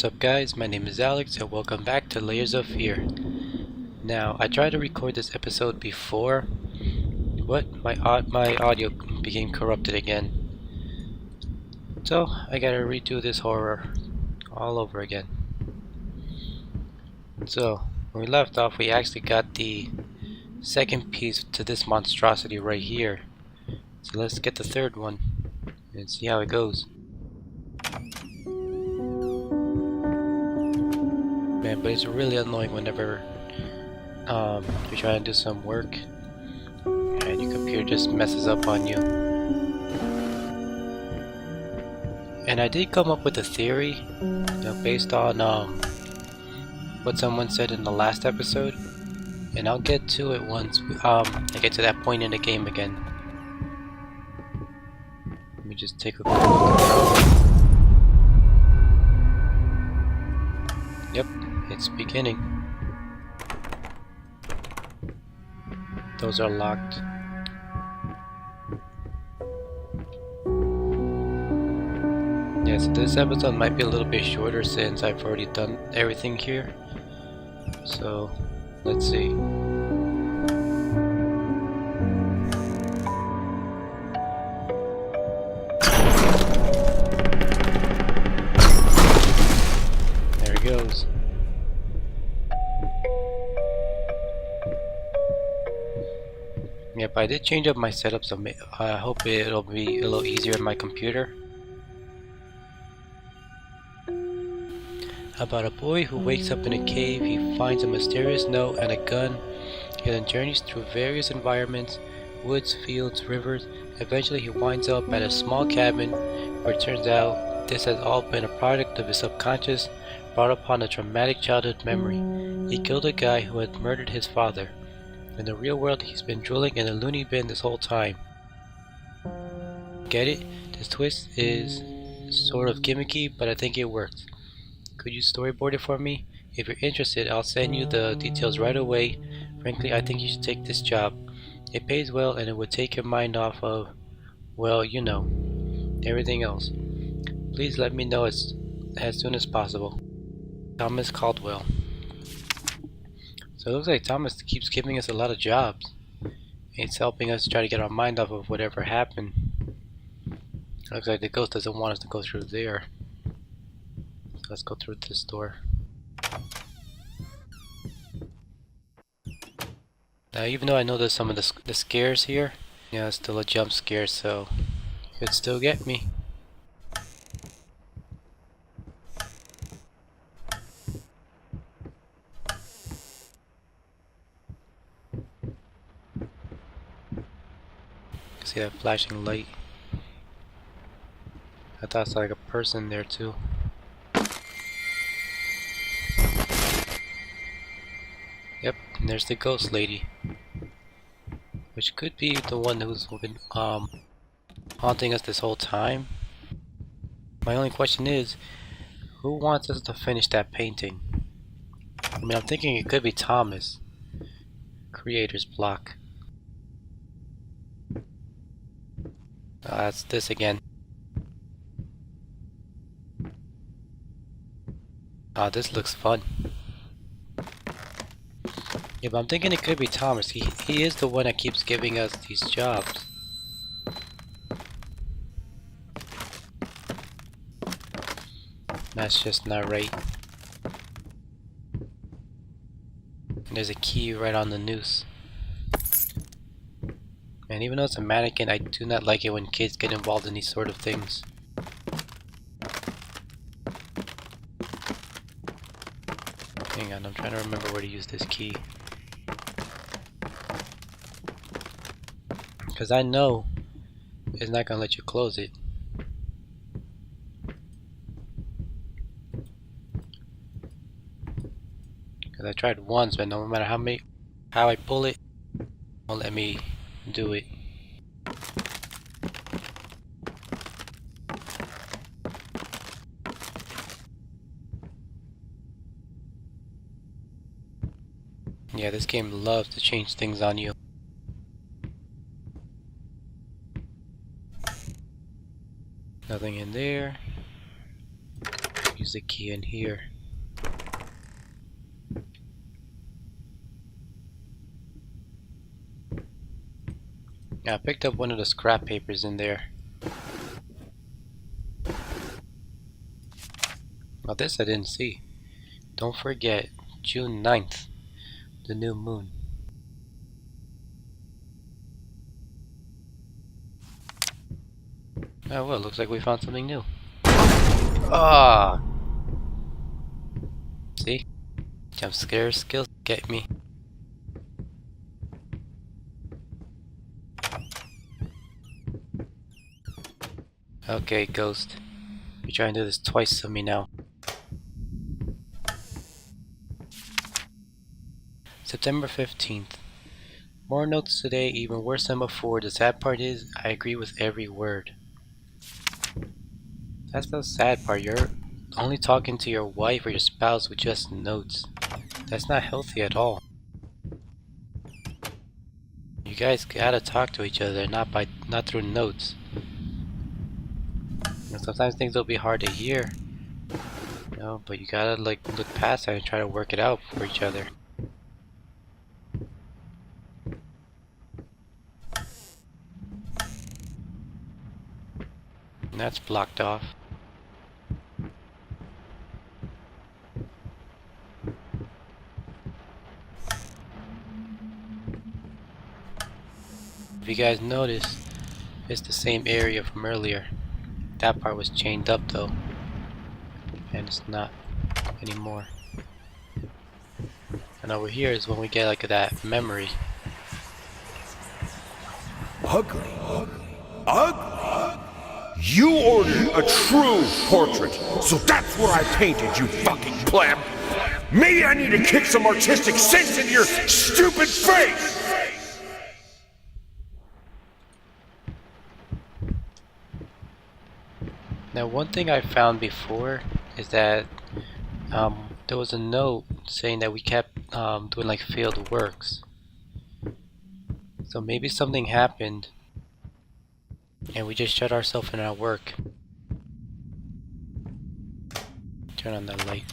What's up guys, my name is Alex and welcome back to Layers of Fear. Now, I tried to record this episode before, but my audio became corrupted again. So, I gotta redo this horror all over again. So, when we left off, we actually got the second piece to this monstrosity right here. So let's get the third one and see how it goes. Man, but it's really annoying whenever you're trying to do some work and your computer just messes up on you. And I did come up with a theory, based on what someone said in the last episode, and I'll get to it once I get to that point in the game again. Let me just take a quick look. Yep, it's beginning. Those are locked. Yeah, so this episode might be a little bit shorter since I've already done everything here. So, let's see. There he goes. Yep, I did change up my setup, so I hope it'll be a little easier on my computer. About a boy who wakes up in a cave, he finds a mysterious note and a gun. He then journeys through various environments, woods, fields, rivers. Eventually he winds up at a small cabin where it turns out this has all been a product of his subconscious brought upon a traumatic childhood memory. He killed a guy who had murdered his father. In the real world, he's been drooling in a loony bin this whole time. Get it? This twist is sort of gimmicky, but I think it works. Could you storyboard it for me? If you're interested, I'll send you the details right away. Frankly, I think you should take this job. It pays well and it would take your mind off of, well, you know, everything else. Please let me know as soon as possible. Thomas Caldwell. So it looks like Thomas keeps giving us a lot of jobs. It's helping us try to get our mind off of whatever happened. Looks like the ghost doesn't want us to go through there. So let's go through this door. Now, even though I know there's some of the scares here, yeah, it's still a jump scare, so it could still get me. See that flashing light? I thought it was like a person there too. Yep, and there's the ghost lady, which could be the one who's been haunting us this whole time. My only question is, who wants us to finish that painting? I mean, I'm thinking it could be Thomas. Creator's block. That's this again. This looks fun. Yeah, but I'm thinking it could be Thomas. He is the one that keeps giving us these jobs. That's just not right. And there's a key right on the noose. And even though it's a mannequin, I do not like it when kids get involved in these sort of things. Hang on, I'm trying to remember where to use this key. Because I know it's not going to let you close it. Because I tried once, but no matter how I pull it, it won't let me do it. Yeah, this game loves to change things on you. Nothing in there. use the key in here. Yeah, I picked up one of the scrap papers in there. Now this I didn't see. Don't forget, June 9th, the new moon. Oh well, looks like we found something new. Ah! See? Jump scare skills get me. Okay, Ghost. You're trying to do this twice to me now. September 15th. More notes today, even worse than before. The sad part is, I agree with every word. That's the sad part. You're only talking to your wife or your spouse with just notes. That's not healthy at all. You guys gotta talk to each other, not through notes. You know, sometimes things will be hard to hear, you know, but you gotta like look past that and try to work it out for each other. And that's blocked off. If you guys notice, it's the same area from earlier. That part was chained up though, and it's not anymore. And over here is when we get like that memory. Ugly. Ugly? You ordered a true portrait, so that's what I painted, you fucking pleb. Maybe I need to kick some artistic sense into your stupid face! Now one thing I found before is that there was a note saying that we kept doing like failed works. So maybe something happened and we just shut ourselves in our work. Turn on that light.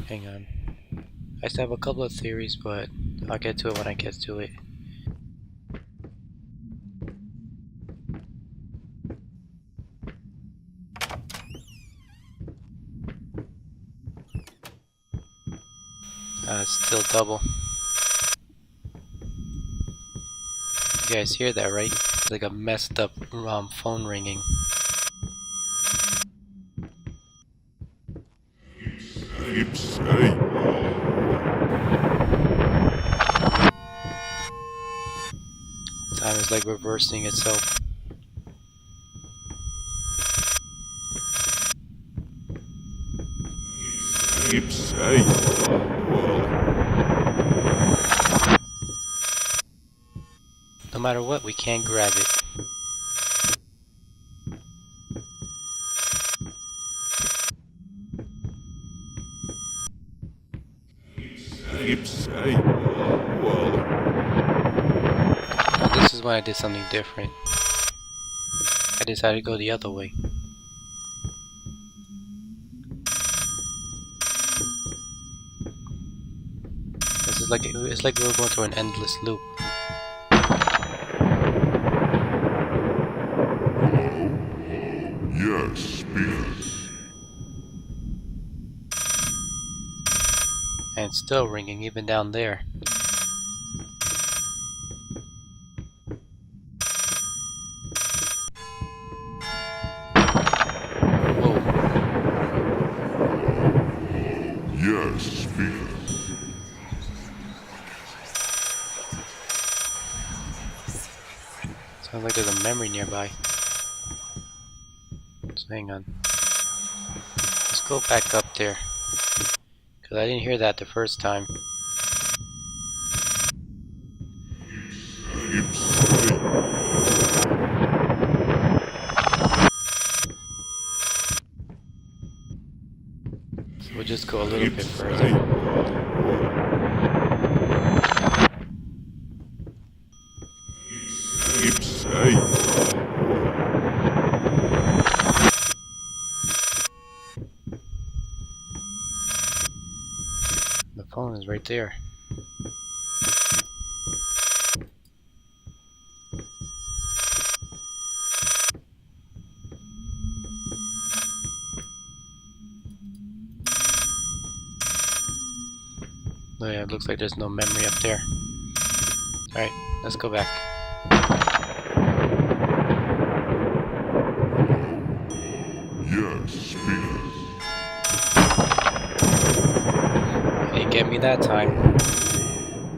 Hang on. I still have a couple of theories, but I'll get to it when I get to it. It's still double. You guys hear that, right? It's like a messed up phone ringing. Time is like reversing itself. No matter what, we can't grab it. Now this is when I did something different. I decided to go the other way. This is like it's like we were going through an endless loop. Yes, speak. And it's still ringing even down there. Yes, speaker. Sounds like there's a memory nearby. So hang on. Let's go back up there. Because I didn't hear that the first time. So we'll just go a little bit further. The phone is right there. Oh yeah, it looks like there's no memory up there. Alright, let's go back. Yes, speaker. He didn't get me that time.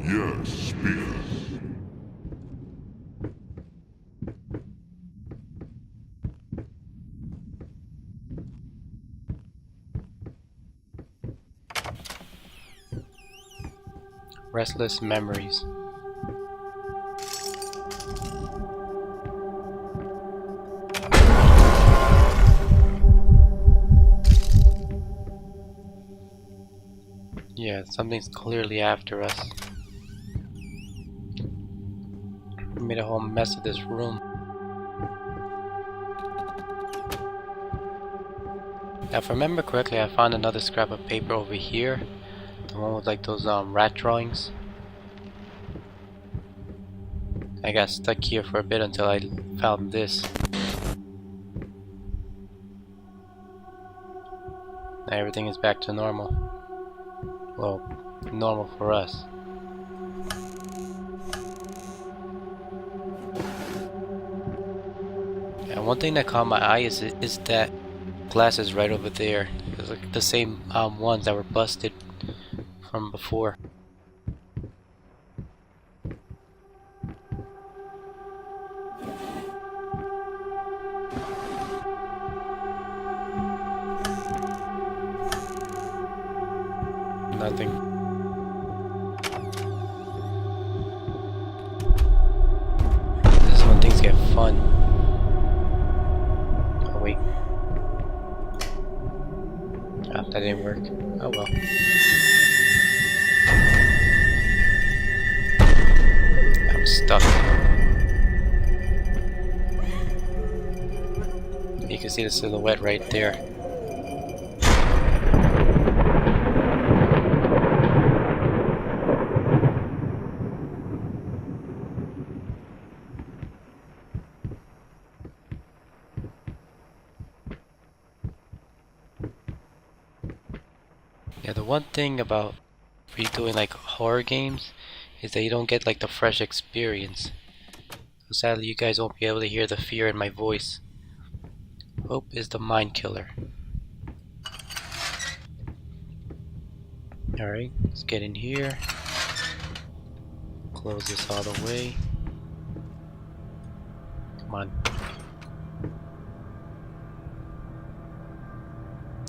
Yes, speaker. Restless memories. Yeah, something's clearly after us. We made a whole mess of this room. Now, if I remember correctly, I found another scrap of paper over here. The one with like those rat drawings. I got stuck here for a bit until I found this. Now everything is back to normal. Well, normal for us. And one thing that caught my eye is that glasses right over there. It's like the same ones that were busted from before. Nothing. This is when things get fun. Oh wait. Ah, that didn't work. Oh well. I'm stuck. You can see the silhouette right there. Yeah, the one thing about redoing like horror games is that you don't get like the fresh experience. So sadly you guys won't be able to hear the fear in my voice. Hope is the mind killer. Alright, let's get in here. Close this all the way. Come on.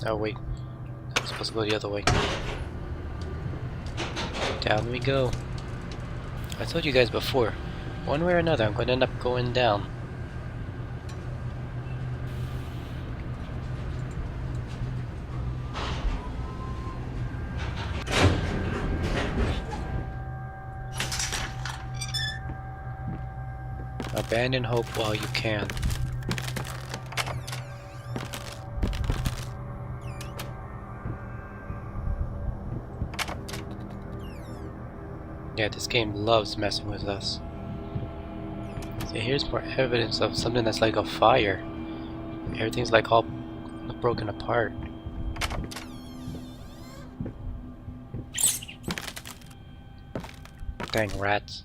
Oh wait. I'm supposed to go the other way. Down we go. I told you guys before, one way or another I'm going to end up going down. Abandon hope while you can. Yeah, this game loves messing with us. So here's more evidence of something that's like a fire. Everything's like all broken apart. Dang rats.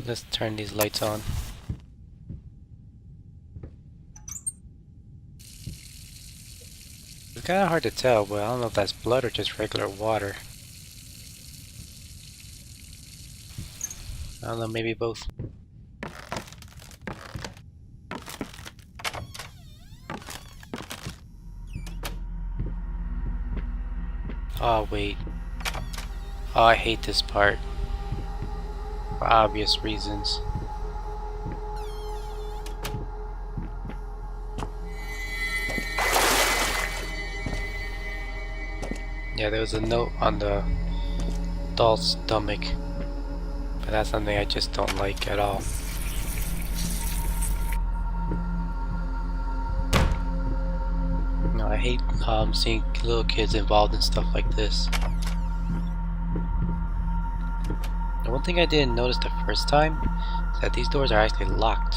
Let's turn these lights on. It's kind of hard to tell, but I don't know if that's blood or just regular water. I don't know, maybe both. Oh, wait. Oh, I hate this part. For obvious reasons. Yeah, there was a note on the doll's stomach. But that's something I just don't like at all. No, I hate seeing little kids involved in stuff like this. The one thing I didn't notice the first time is that these doors are actually locked.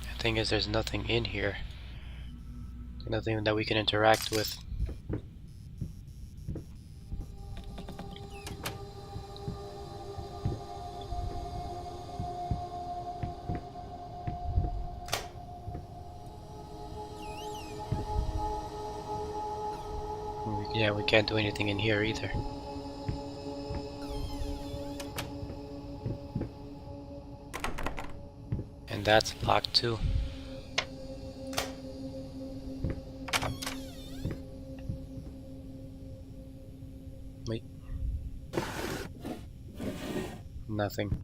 The thing is, there's nothing in here. Nothing that we can interact with. Yeah, we can't do anything in here either. And that's locked too. Wait. Nothing.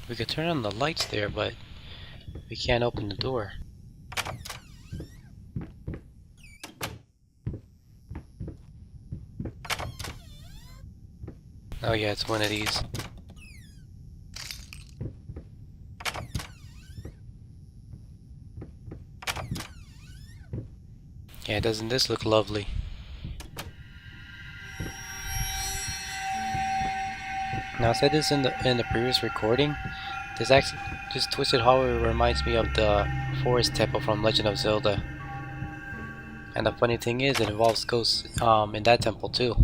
We could turn on the lights there, but we can't open the door. Oh yeah, it's one of these. Yeah, doesn't this look lovely? Now I said this in the previous recording. This twisted hallway reminds me of the forest temple from Legend of Zelda. And the funny thing is, it involves ghosts in that temple too.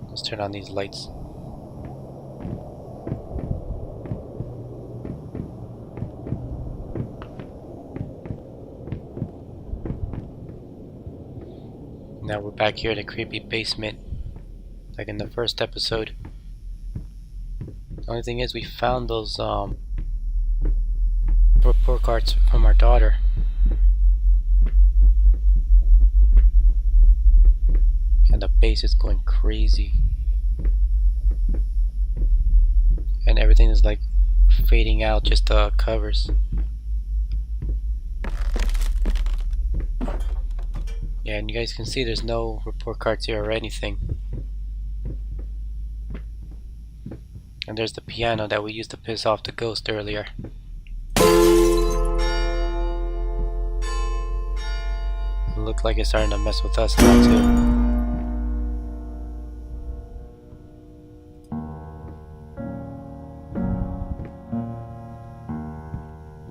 Let's turn on these lights. Now we're back here in the creepy basement, like in the first episode. The only thing is, we found those report cards from our daughter. And the base is going crazy. And everything is like fading out, just the covers. Yeah, and you guys can see there's no report cards here or anything. And there's the piano that we used to piss off the ghost earlier. It looked like it's starting to mess with us now too.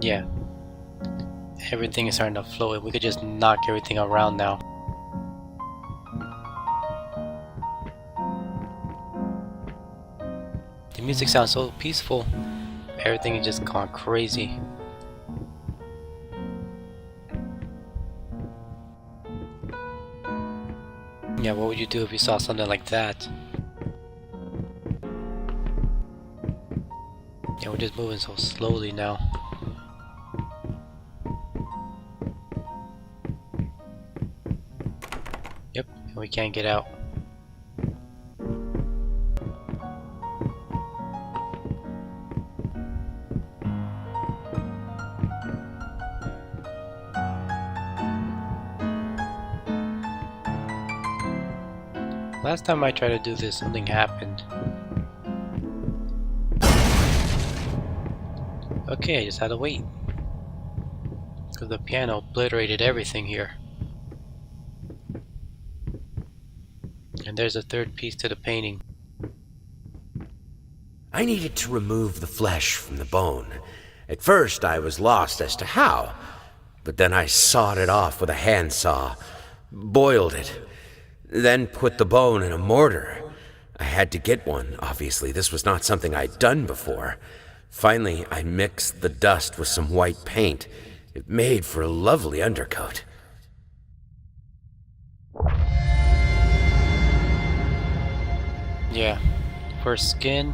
Yeah. Everything is starting to float. We could just knock everything around now. The music sounds so peaceful. Everything is just gone crazy. Yeah, what would you do if you saw something like that? Yeah, we're just moving so slowly now. Yep, and we can't get out. Last time I tried to do this, something happened. Okay, I just had to wait. Because the piano obliterated everything here. And there's a third piece to the painting. I needed to remove the flesh from the bone. At first, I was lost as to how, but then I sawed it off with a handsaw, boiled it, then put the bone in a mortar. I had to get one, obviously. This was not something I'd done before. Finally, I mixed the dust with some white paint. It made for a lovely undercoat. Yeah, first skin,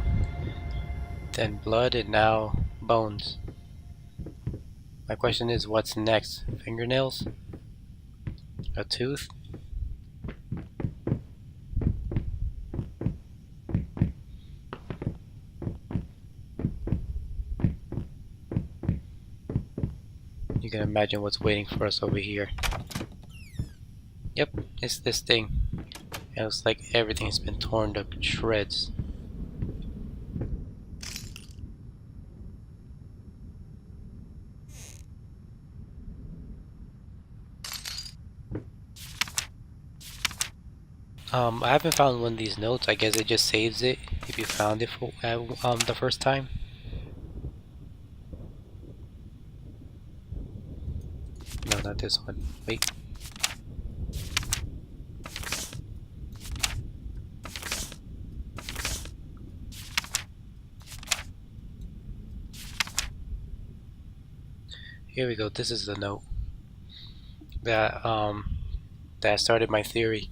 then blood, and now bones. My question is, what's next? Fingernails? A tooth? You can imagine what's waiting for us over here. Yep, it's this thing. It looks like everything's been torn to shreds. I haven't found one of these notes. I guess it just saves it if you found it for, the first time. No, not this one. Wait. Here we go. This is the note that started my theory.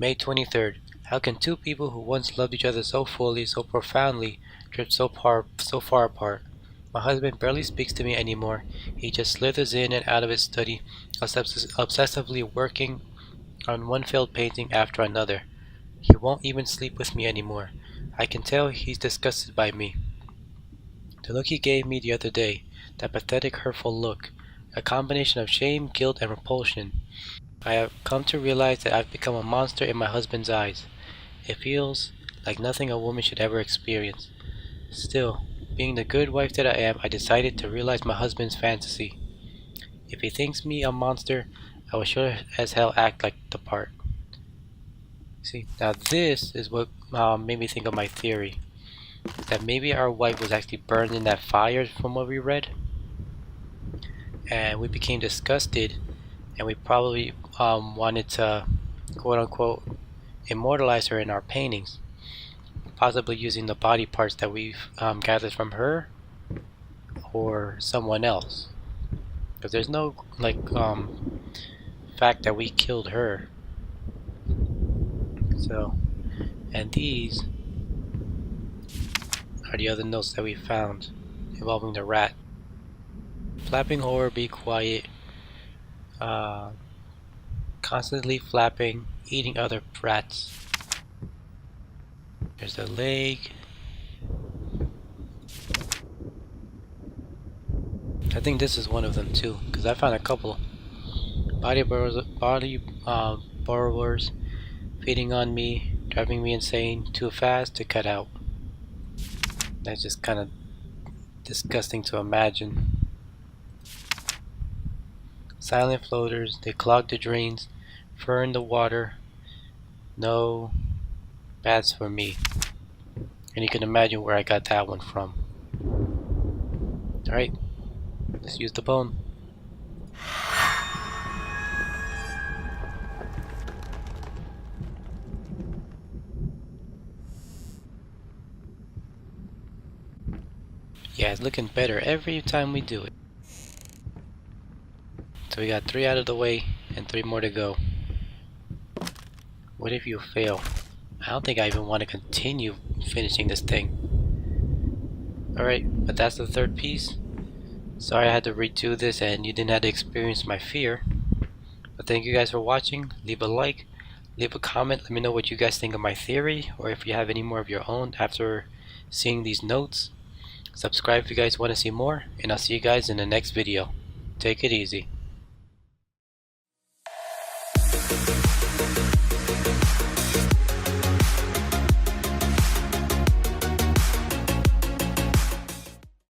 May 23rd. How can two people who once loved each other so fully, so profoundly, drift so far apart? My husband barely speaks to me anymore. He just slithers in and out of his study, obsessively working on one failed painting after another. He won't even sleep with me anymore. I can tell he's disgusted by me. The look he gave me the other day, that pathetic, hurtful look, a combination of shame, guilt, and repulsion. I have come to realize that I've become a monster in my husband's eyes. It feels like nothing a woman should ever experience. Still, being the good wife that I am, I decided to realize my husband's fantasy. If he thinks me a monster, I will sure as hell act like the part. See, now this is what made me think of my theory. That maybe our wife was actually burned in that fire from what we read. And we became disgusted, and we probably wanted to, quote-unquote, immortalize her in our paintings. Possibly using the body parts that we've gathered from her or someone else, because there's no fact that we killed her. So, and these are the other notes that we found involving the rat. Flapping horror, be quiet. Constantly flapping, eating other rats. There's the leg. I think this is one of them too, because I found a couple. Body borrowers feeding on me, driving me insane, too fast to cut out. That's just kind of disgusting to imagine. Silent floaters, they clog the drains, fur in the water. No baths for me. And you can imagine where I got that one from. Alright, let's use the bone. Yeah, it's looking better every time we do it. So we got 3 out of the way and 3 more to go. What if you fail? I don't think I even want to continue finishing this thing. Alright, but that's the 3rd piece. Sorry I had to redo this and you didn't have to experience my fear. But thank you guys for watching. Leave a like, leave a comment, let me know what you guys think of my theory, or if you have any more of your own after seeing these notes. Subscribe if you guys want to see more, and I'll see you guys in the next video. Take it easy.